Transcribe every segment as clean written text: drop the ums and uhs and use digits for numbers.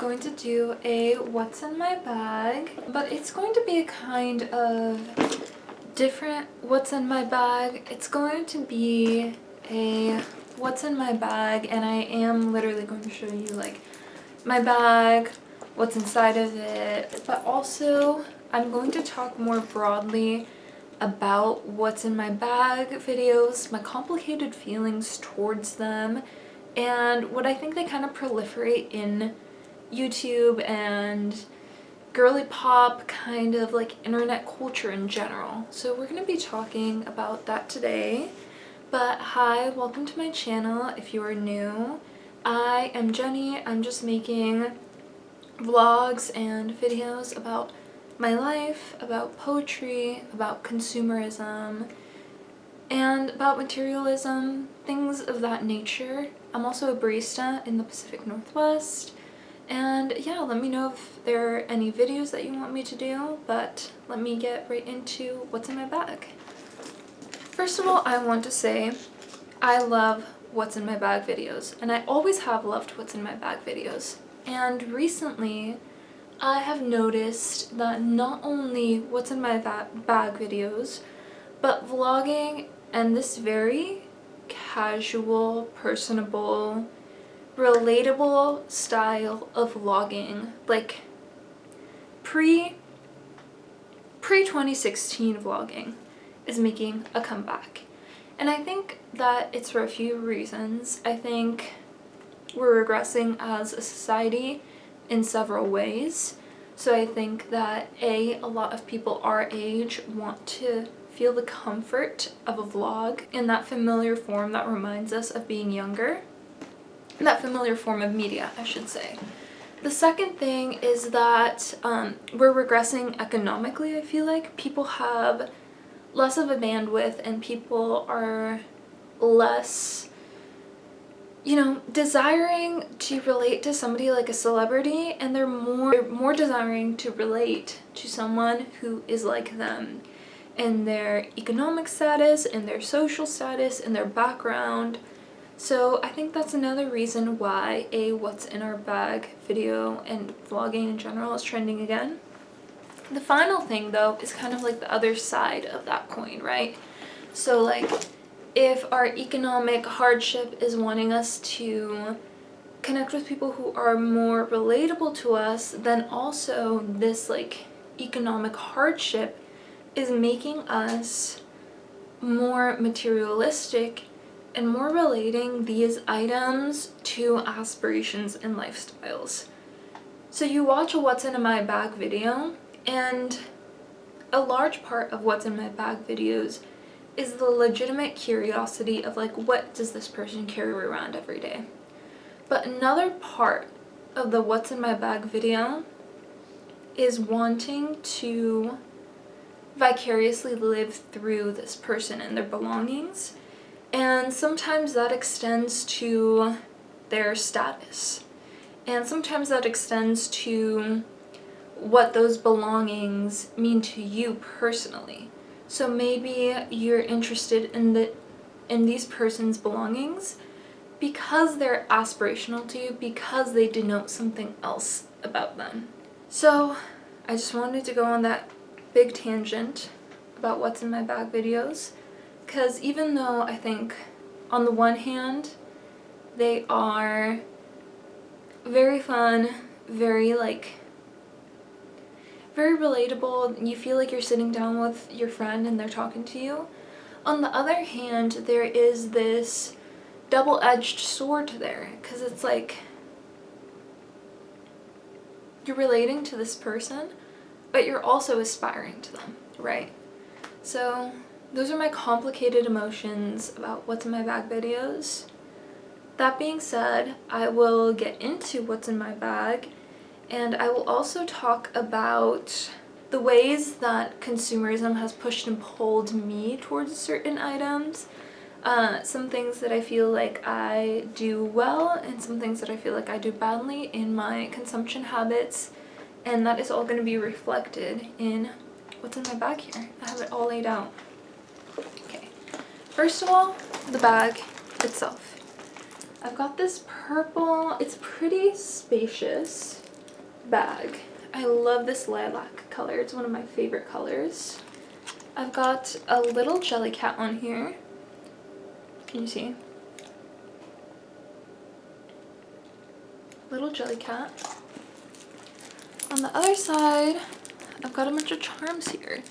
going to do a what's in my bag, but it's going to be a kind of different what's in my bag. It's going to be a what's in my bag, and I am literally going to show you like my bag, what's inside of it, but also I'm going to talk more broadly about what's in my bag videos, my complicated feelings towards them, and what I think they kind of proliferate in YouTube and girly pop, kind of like internet culture in general. So we're going to be talking about that today. But hi, welcome to my channel if you are new. I am Jenny. I'm just making vlogs and videos about my life, about poetry, about consumerism, and about materialism, things of that nature. I'm also a barista in the Pacific Northwest. And yeah, let me know if there are any videos that you want me to do, but let me get right into what's in my bag. First of all, I want to say I love what's in my bag videos, and I always have loved what's in my bag videos. And recently, I have noticed that not only what's in my bag videos, but vlogging and this very casual, personable, relatable style of vlogging, like pre-2016 vlogging, is making a comeback. And I think that it's for a few reasons. I think we're regressing as a society in several ways. So I think that a lot of people our age want to feel the comfort of a vlog in that familiar form that reminds us of being younger. That familiar form of media, I should say. The second thing is that we're regressing economically. I feel like people have less of a bandwidth and people are less, desiring to relate to somebody like a celebrity, and they're more desiring to relate to someone who is like them in their economic status, in their social status, in their background. So I think that's another reason why a what's in our bag video and vlogging in general is trending again. The final thing though is kind of like the other side of that coin, right? So like if our economic hardship is wanting us to connect with people who are more relatable to us, then also this like economic hardship is making us more materialistic and more relating these items to aspirations and lifestyles. So you watch a what's in my bag video, and a large part of what's in my bag videos is the legitimate curiosity of like, what does this person carry around every day? But another part of the what's in my bag video is wanting to vicariously live through this person and their belongings. And sometimes that extends to their status. And sometimes that extends to what those belongings mean to you personally. So maybe you're interested in these person's belongings because they're aspirational to you, because they denote something else about them. So I just wanted to go on that big tangent about what's in my bag videos. Because even though I think on the one hand they are very fun, very relatable, you feel like you're sitting down with your friend and they're talking to you, on the other hand there is this double-edged sword there, because it's like you're relating to this person but you're also aspiring to them, right? So those are my complicated emotions about what's in my bag videos. That being said, I will get into what's in my bag, and I will also talk about the ways that consumerism has pushed and pulled me towards certain items, some things that I feel like I do well and some things that I feel like I do badly in my consumption habits, and that is all going to be reflected in what's in my bag here. I have it all laid out. Okay, first of all, the bag itself. I've got this purple, it's pretty spacious. bag. I love this lilac color. It's one of my favorite colors. I've got a little jelly cat on here. Can you see? Little jelly cat. On the other side, I've got a bunch of charms here.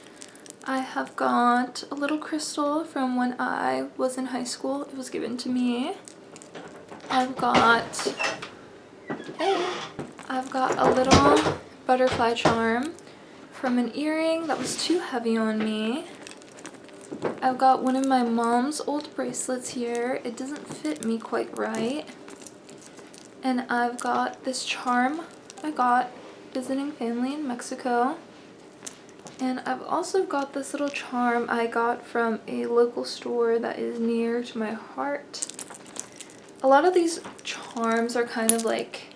I have got a little crystal from when I was in high school. It was given to me. I've got a little butterfly charm from an earring that was too heavy on me. I've got one of my mom's old bracelets here. It doesn't fit me quite right. And I've got this charm I got visiting family in Mexico. And I've also got this little charm I got from a local store that is near to my heart. A lot of these charms are kind of like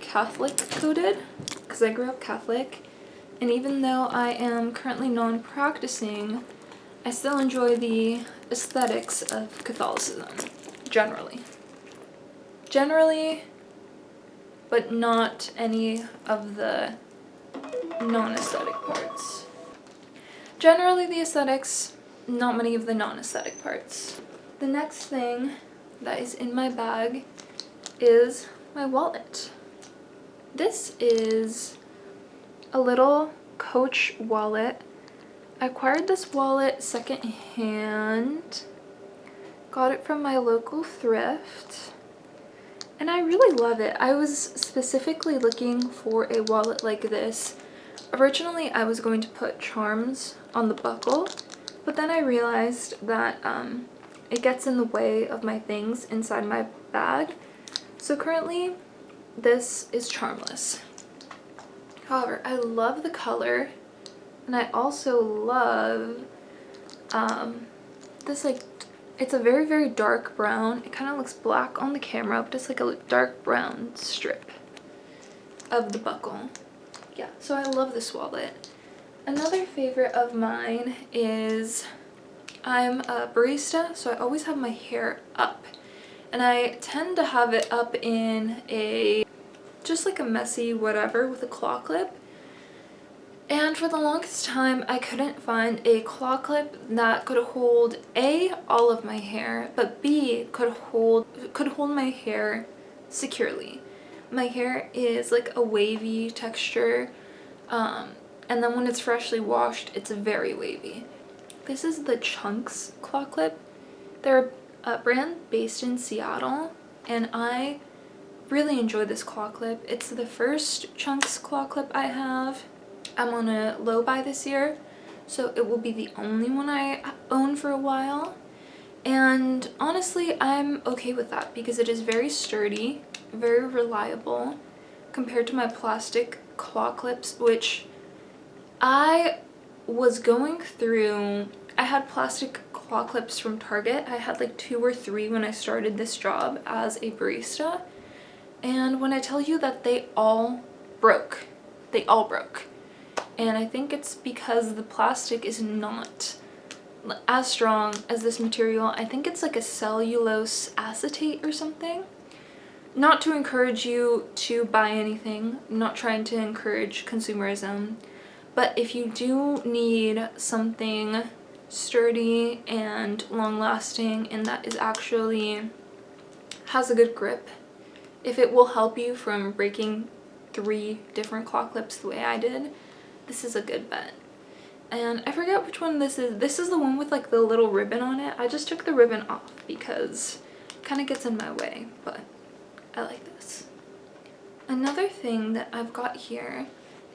Catholic coded because I grew up Catholic. And even though I am currently non-practicing, I still enjoy the aesthetics of Catholicism, generally. But not any of the non-aesthetic parts. Generally the aesthetics, not many of the non-aesthetic parts. The next thing that is in my bag is my wallet. This is a little Coach wallet. I acquired this wallet secondhand. Got it from my local thrift. And I really love it. I was specifically looking for a wallet like this. Originally, I was going to put charms on the buckle, but then I realized that it gets in the way of my things inside my bag. So currently, this is charmless. However, I love the color, and I also love this, like, it's a very, very dark brown. It kind of looks black on the camera, but it's like a dark brown strip of the buckle. Yeah, so I love this wallet. Another favorite of mine is I'm a barista, so I always have my hair up. And I tend to have it up in a, just like a messy whatever with a claw clip. And for the longest time, I couldn't find a claw clip that could hold A, all of my hair, but B, could hold my hair securely. My hair is like a wavy texture, and then when it's freshly washed, it's very wavy. This is the Chunks claw clip. They're a brand based in Seattle, and I really enjoy this claw clip. It's the first Chunks claw clip I have. I'm on a low buy this year, so it will be the only one I own for a while. And honestly, I'm okay with that because it is very sturdy, very reliable compared to my plastic claw clips, which I was going through. I had plastic claw clips from Target. I had like 2 or 3 when I started this job as a barista. And when I tell you that they all broke. And I think it's because the plastic is not as strong as this material. I think it's like a cellulose acetate or something. Not to encourage you to buy anything, I'm not trying to encourage consumerism, but if you do need something sturdy and long-lasting and that is actually has a good grip, if it will help you from breaking 3 different claw clips the way I did, this is a good bet. And I forget which one this is. This is the one with like the little ribbon on it. I just took the ribbon off because it kind of gets in my way, but I like this. Another thing that I've got here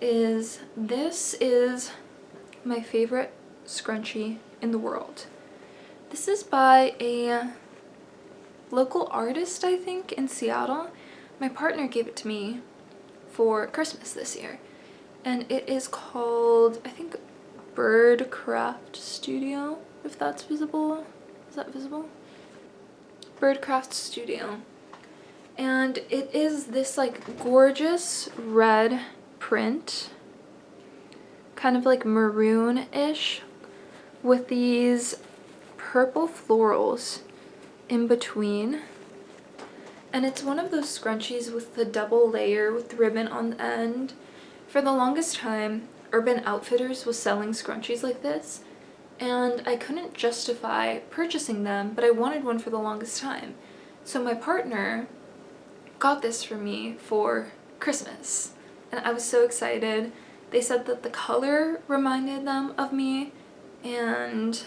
is this is my favorite scrunchie in the world. This is by a local artist, I think, in Seattle. My partner gave it to me for Christmas this year. And it is called, I think, Birdcraft Studio, if that's visible. Is that visible? Birdcraft Studio. And it is this like gorgeous red print, kind of like maroon-ish, with these purple florals in between. And it's one of those scrunchies with the double layer with the ribbon on the end. For the longest time, Urban Outfitters was selling scrunchies like this, and I couldn't justify purchasing them, but I wanted one for the longest time. So my partner got this for me for Christmas, and I was so excited. They said that the color reminded them of me and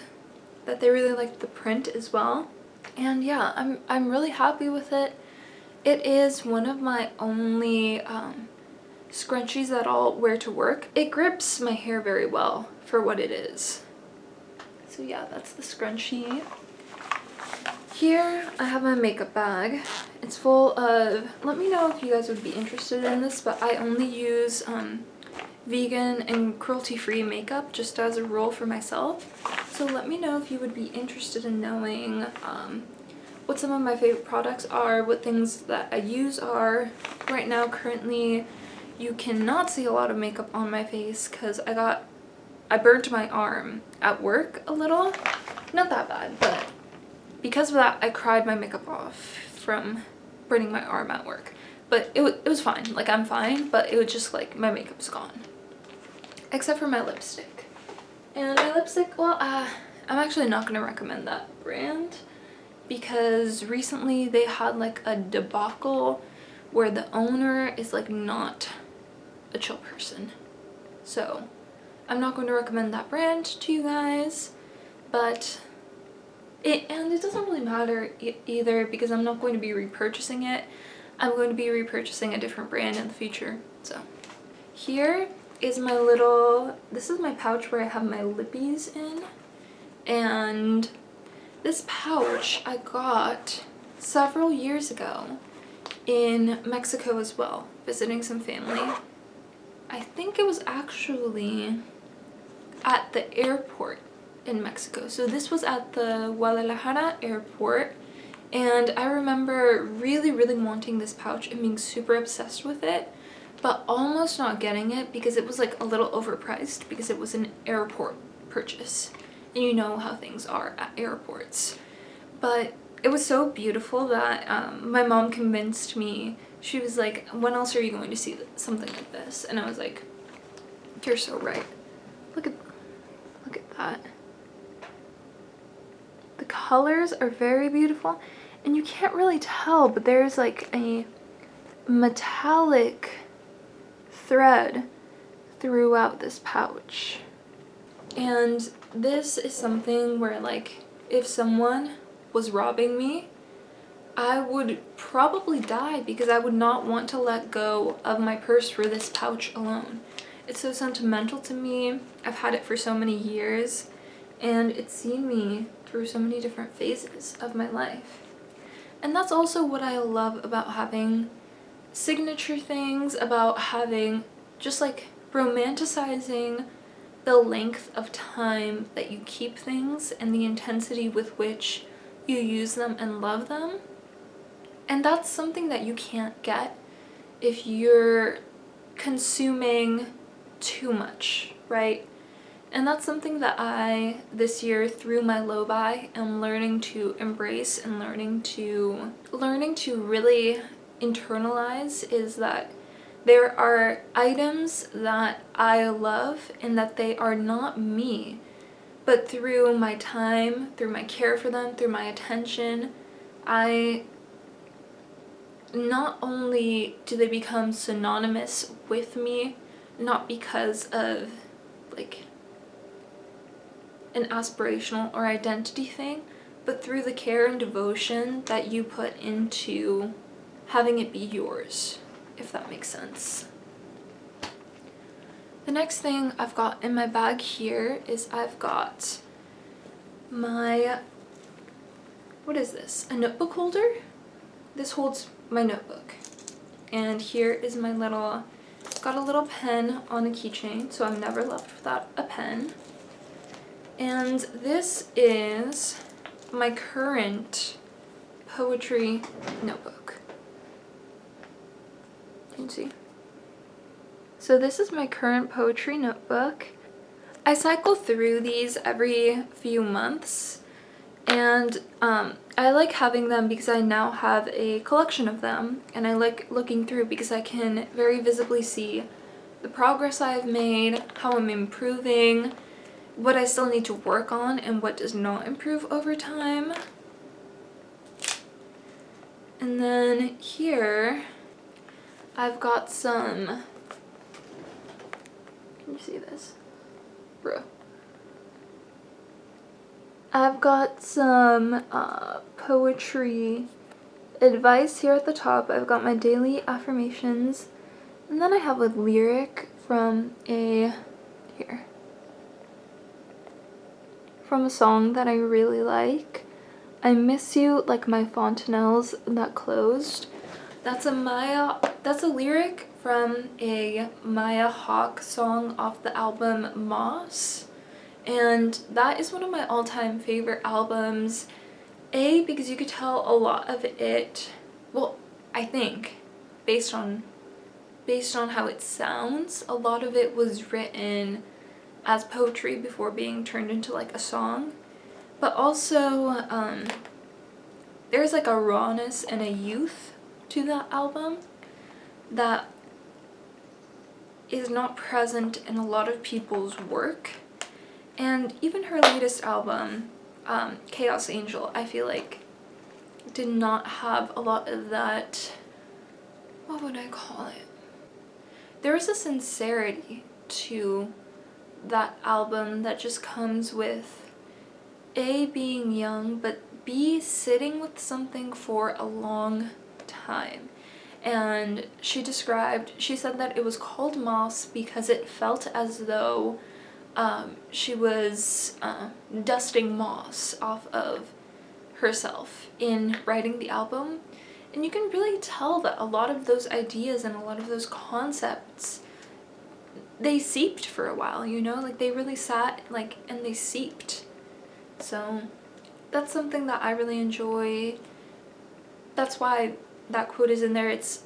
that they really liked the print as well. And yeah, I'm really happy with it. It is one of my only scrunchies that I'll wear to work. It grips my hair very well for what it is. So yeah, that's the scrunchie. Here I have my makeup bag. It's full of, let me know if you guys would be interested in this, but I only use vegan and cruelty-free makeup just as a rule for myself. So let me know if you would be interested in knowing what some of my favorite products are, what things that I use are. Right now, currently, you cannot see a lot of makeup on my face because I burnt my arm at work a little. Not that bad, but because of that, I cried my makeup off from burning my arm at work. But it was fine. Like, I'm fine, but it was just like my makeup's gone. Except for my lipstick. And my lipstick, well, I'm actually not going to recommend that brand because recently they had like a debacle where the owner is like not a chill person. So I'm not going to recommend that brand to you guys, but it doesn't really matter either because I'm not going to be repurchasing it. I'm going to be repurchasing a different brand in the future. So here is my little, this is my pouch where I have my lippies in, and this pouch I got several years ago in Mexico as well, visiting some family. I think it was actually at the airport in Mexico. So this was at the Guadalajara airport, and I remember really wanting this pouch and being super obsessed with it, but almost not getting it because it was like a little overpriced because it was an airport purchase. And you know how things are at airports. But it was so beautiful that my mom convinced me. She was like, when else are you going to see something like this? And I was like, you're so right. Look at that. The colors are very beautiful, and you can't really tell, but there's like a metallic thread throughout this pouch. And this is something where, like, if someone was robbing me, I would probably die because I would not want to let go of my purse for this pouch alone. It's so sentimental to me. I've had it for so many years, and it's seen me through so many different phases of my life. And that's also what I love about having signature things, about having just like romanticizing the length of time that you keep things and the intensity with which you use them and love them. And that's something that you can't get if you're consuming too much, right? And that's something that I, this year, through my low buy, am learning to embrace and learning to really internalize, is that there are items that I love and that they are not me, but through my time, through my care for them, through my attention, not only do they become synonymous with me, not because of like an aspirational or identity thing, but through the care and devotion that you put into having it be yours, if that makes sense. The next thing I've got in my bag here is I've got my, what is this? A notebook holder? This holds my notebook. And here is my little, got a little pen on a keychain, so I'm never left without a pen. And this is my current poetry notebook. You can see. So this is my current poetry notebook. I cycle through these every few months, And I like having them because I now have a collection of them, and I like looking through because I can very visibly see the progress I've made, how I'm improving, what I still need to work on, and what does not improve over time. And then here I've got some, can you see this? Bro. I've got some poetry advice here at the top. I've got my daily affirmations, and then I have a lyric from a song that I really like. I miss you like my fontanelles that closed. That's a lyric from a Maya Hawke song off the album Moss. And that is one of my all-time favorite albums. Because you could tell a lot of it, well, I think, based on how it sounds, a lot of it was written as poetry before being turned into like a song. But also, there's like a rawness and a youth to that album that is not present in a lot of people's work. And even her latest album, Chaos Angel, I feel like did not have a lot of that, what would I call it? There was a sincerity to that album that just comes with A, being young, but B, sitting with something for a long time. And she said that it was called Moss because it felt as though she was dusting moss off of herself in writing the album. And you can really tell that a lot of those ideas and a lot of those concepts, they seeped for a while, you know? Like, they really sat, like, and they seeped. So that's something that I really enjoy. That's why that quote is in there. It's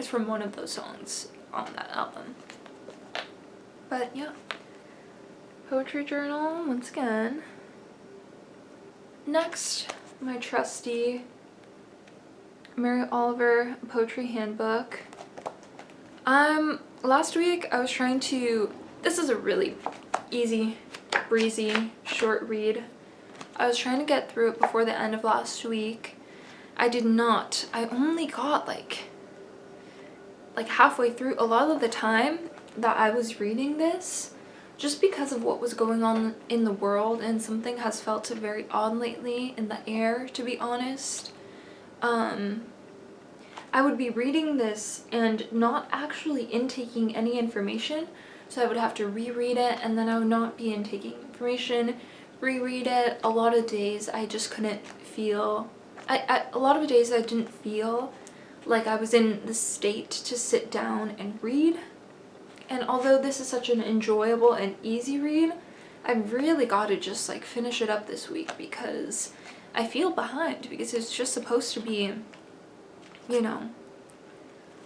from one of those songs on that album. But yeah, poetry journal once again. Next, my trusty Mary Oliver poetry handbook. Last week I was trying to, this is a really easy, breezy, short read. I was trying to get through it before the end of last week. I did not. I only got like halfway through. A lot of the time that I was reading this, just because of what was going on in the world, and something has felt very odd lately in the air, to be honest, I would be reading this and not actually intaking any information, so I would have to reread it, and then I would not be intaking information, reread it. A lot of days I just couldn't feel, a lot of days I didn't feel like I was in the state to sit down and read. And although this is such an enjoyable and easy read, I've really got to just like finish it up this week because I feel behind, because it's just supposed to be, you know,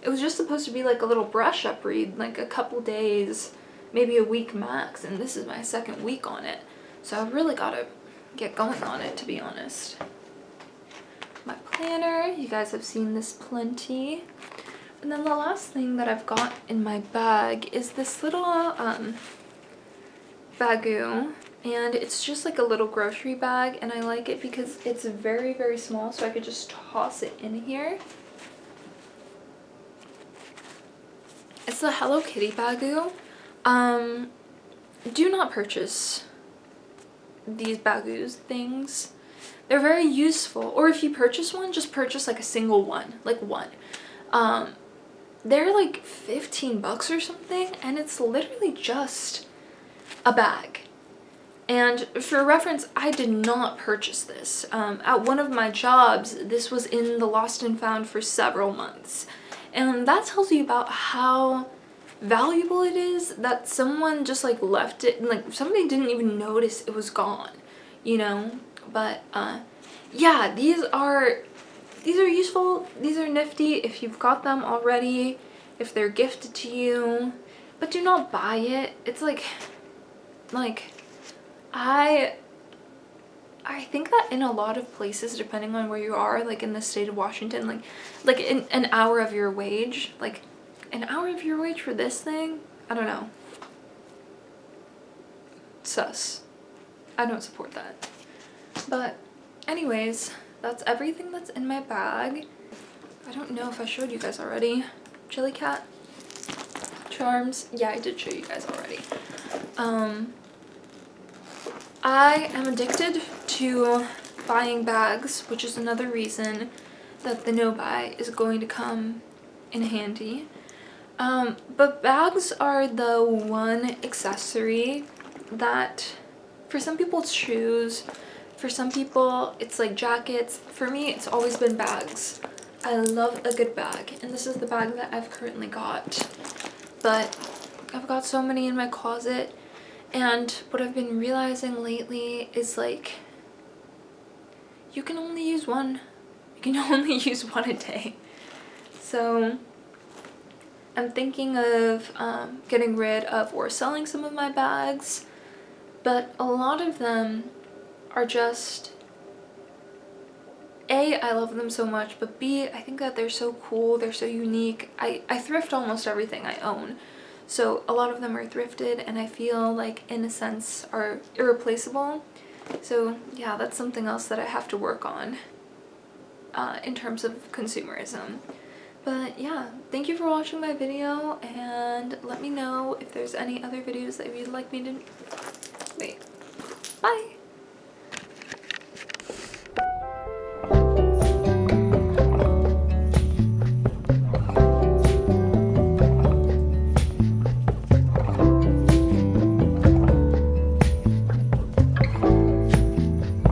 it was just supposed to be like a little brush up read, like a couple days, maybe a week max, and this is my second week on it. So I've really got to get going on it, to be honest. My planner, you guys have seen this plenty. And then the last thing that I've got in my bag is this little bagoo, and it's just like a little grocery bag, and I like it because it's very, very small, so I could just toss it in here. It's the Hello Kitty bagoo. Do not purchase these bagoos things. They're very useful, or if you purchase one, just purchase like a single one, like one. They're like 15 bucks or something, and it's literally just a bag. And for reference, I did not purchase this. At one of my jobs, this was in the lost and found for several months. And that tells you about how valuable it is that someone just like left it, like somebody didn't even notice it was gone, you know? But yeah, these are useful, these are nifty if you've got them already, if they're gifted to you, but do not buy it. It's like I I think that in a lot of places, depending on where you are, like in the state of Washington, like in an hour of your wage, like an hour of your wage for this thing, I don't know. Sus. I don't support that. But anyways, that's everything that's in my bag. I don't know if I showed you guys already. Jelly cat charms. Yeah, I did show you guys already. I am addicted to buying bags, which is another reason that the no buy is going to come in handy. But bags are the one accessory that, for some people it's shoes, for some people it's like jackets. For me, it's always been bags. I love a good bag, and this is the bag that I've currently got. But I've got so many in my closet, and what I've been realizing lately is like, you can only use one. You can only use one a day. So I'm thinking of getting rid of or selling some of my bags, but a lot of them are just, A, I love them so much, but B, I think that they're so cool, they're so unique. I thrift almost everything I own, so a lot of them are thrifted and I feel like in a sense are irreplaceable. So yeah, that's something else that I have to work on in terms of consumerism. But yeah, thank you for watching my video, and let me know if there's any other videos that you'd like me to... Wait. Bye!